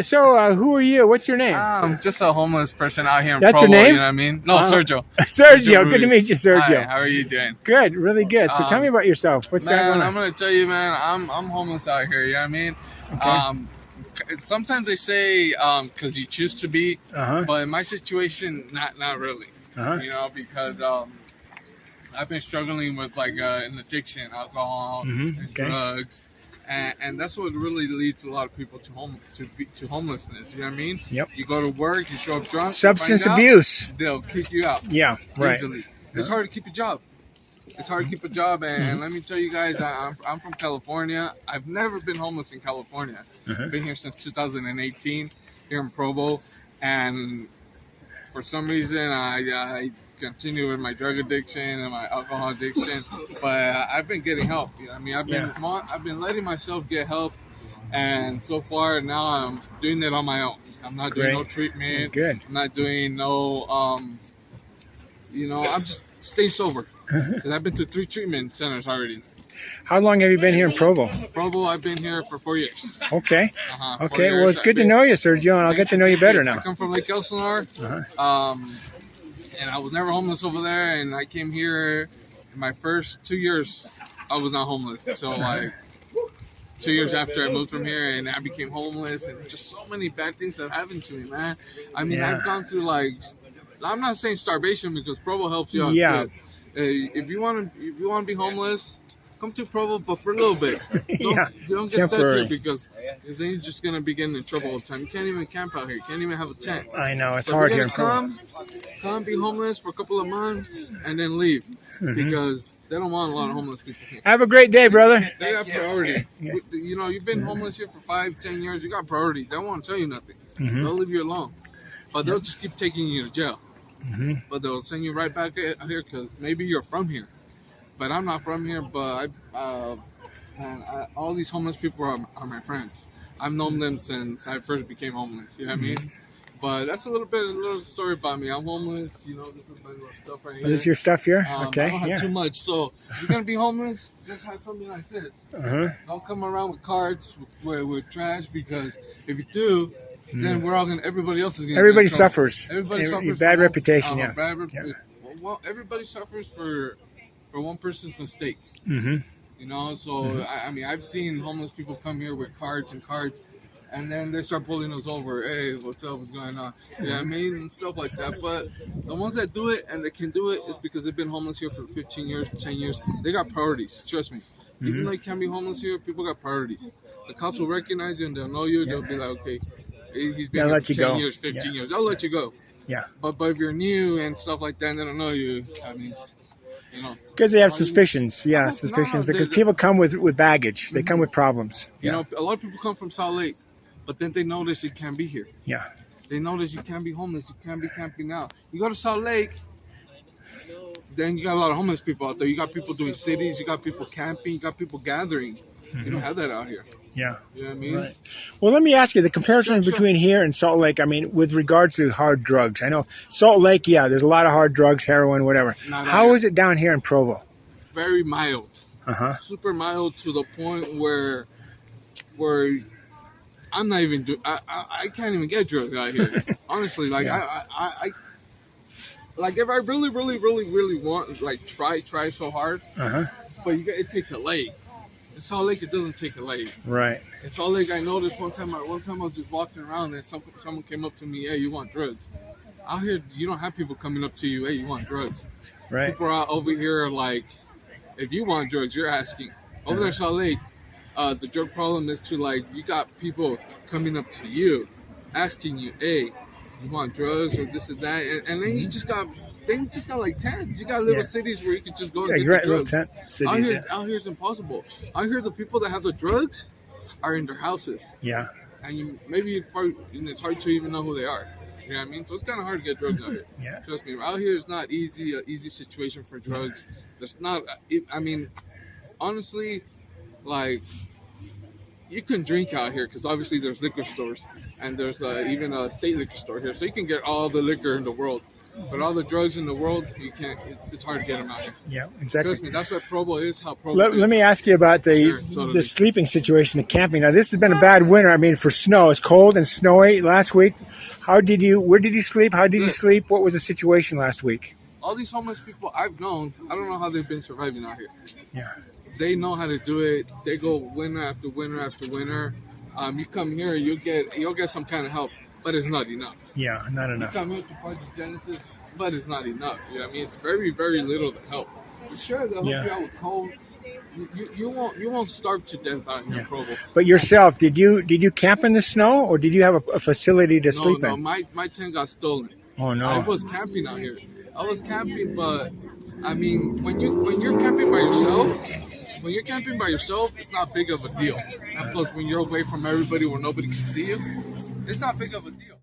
So, who are you? What's your name? I'm just a homeless person out here in That's Provo, your name? you know what I mean? No, Sergio. Sergio, good to meet you, Sergio. Hi, how are you doing? Good, really good. So tell me about yourself. What's man, going on? I'm going to tell you, man, I'm homeless out here, you know what I mean? Okay. Sometimes they say because you choose to be, Uh-huh. but in my situation, not really, Uh-huh. you know, because I've been struggling with like an addiction, alcohol, Mm-hmm. and Okay. drugs. And that's what really leads a lot of people to homelessness. You know what I mean? Yep. You go to work, you show up drunk. Substance you find out, abuse. they'll kick you out. Yeah, right. Easily. It's hard to keep a job. It's hard to keep a job, and let me tell you guys, I'm from California. I've never been homeless in California. I've been here since 2018, here in Provo, and for some reason I continue with my drug addiction and my alcohol addiction, but I've been getting help. You know what I mean? I've been letting myself get help, and so far now I'm doing it on my own. I'm not doing no treatment. Good. I'm not doing no you know, I'm just staying sober because I've been to 3 treatment centers already. How long have you been here in Provo? Provo, I've been here for 4 years. Okay. 4 Okay. Well, years. it's good to know you, Sergio, and I'll get to know you better I now. come from Lake Elsinore. And I was never homeless over there, and I came here in my first 2 years. I was not homeless. So like 2 years after I moved from here, and I became homeless, and just so many bad things that happened to me, man. I mean, I've gone through like, I'm not saying starvation because Provo helps you out. Yeah. But, if you want to be homeless, come to Provo, but for a little bit. You don't get stuck here because then you're just gonna be getting in trouble all the time. You can't even camp out here. You can't even have a tent. I know it's So hard here if in you're Provo. gonna come be homeless for a couple of months and then leave because they don't want a lot of homeless people here. Have a great day, brother. They got priority. You know, you've been homeless here for 5-10 years. You got priority. They won't tell you nothing. They'll leave you alone, but they'll just keep taking you to jail. But they'll send you right back here because maybe you're from here. But I'm not from here. But all these homeless people are my friends. I've known them since I first became homeless. You know what I mean? But that's a little story about me. I'm homeless. You know, this is my little stuff right here. This is your stuff here? Okay. I don't have too much. So if you're gonna be homeless, just have something like this. Don't come around with carts with trash because if you do, then everybody else is gonna. Everybody suffers. Everybody suffers. Bad reputation. Well, everybody suffers for one person's mistake. Mm-hmm. You know, so I mean, I've seen homeless people come here with carts, and then they start pulling us over. Hey, what's up? What's going on? You know what I mean? And stuff like that. But the ones that do it and they can do it is because they've been homeless here for 15 years, 10 years. They got priorities. Trust me. Even though you can't be homeless here, people got priorities. The cops will recognize you and they'll know you. They'll be like, okay, he's been here for 10 years, 15 years. They'll let you go. Yeah. But if you're new and stuff like that and they don't know you, I mean, you know. Because they have suspicions. Yeah, suspicions. Because people come with baggage. They come with problems. You know, a lot of people come from Salt Lake, but then they notice you can't be here. Yeah. They notice you can't be homeless. You can't be camping out. You go to Salt Lake, then you got a lot of homeless people out there. You got people doing cities. You got people camping. You got people gathering. You don't have that out here. Yeah. You know what I mean? Right. Well, let me ask you the comparison between here and Salt Lake. I mean, with regards to hard drugs, I know Salt Lake, there's a lot of hard drugs, heroin, whatever. How is it down here in Provo? Very mild. Super mild to the point where I'm not even I can't even get drugs out here. Honestly, like I like if I really want, like try so hard, but it takes a leg. In Salt Lake, it doesn't take a leg. Right. In Salt Lake, I noticed one time I was just walking around and someone came up to me, hey, you want drugs? Out here, you don't have people coming up to you, hey, you want drugs? Right. People are over here like, if you want drugs, you're asking. Over there in Salt Lake, the drug problem is to like, you got people coming up to you, asking you, hey, you want drugs or this or that, and then you just got like tents. You got little cities where you can just go and get the drugs. Out here it's impossible. Out here the people that have the drugs are in their houses. Yeah. And it's hard to even know who they are. You know what I mean? So it's kind of hard to get drugs out here. Yeah. Trust me. Out here it's not an easy situation for drugs. There's not. I mean, honestly, like you can drink out here because obviously there's liquor stores and there's even a state liquor store here, so you can get all the liquor in the world. But all the drugs in the world, you can't. It's hard to get them out here. Yeah, exactly. Trust me, that's what Provo is. How Provo is. Let me ask you about the sleeping situation, the camping. Now, this has been a bad winter. I mean, for snow, it's cold and snowy last week. Where did you sleep? How did you sleep? What was the situation last week? All these homeless people I've known, I don't know how they've been surviving out here. Yeah. They know how to do it. They go winter after winter after winter. You come here, you'll get some kind of help, but it's not enough. Yeah, not enough. You come here to Project Genesis, but it's not enough. You know what I mean? It's very, very little to help. Sure, they'll help you out with colds. You won't starve to death out here in Provo. But yourself, did you camp in the snow, or did you have a facility to sleep in? No, my tent got stolen. Oh no! I was camping out here. I was camping, but I mean, when you're camping by yourself, it's not big of a deal. And plus, when you're away from everybody where nobody can see you, it's not big of a deal.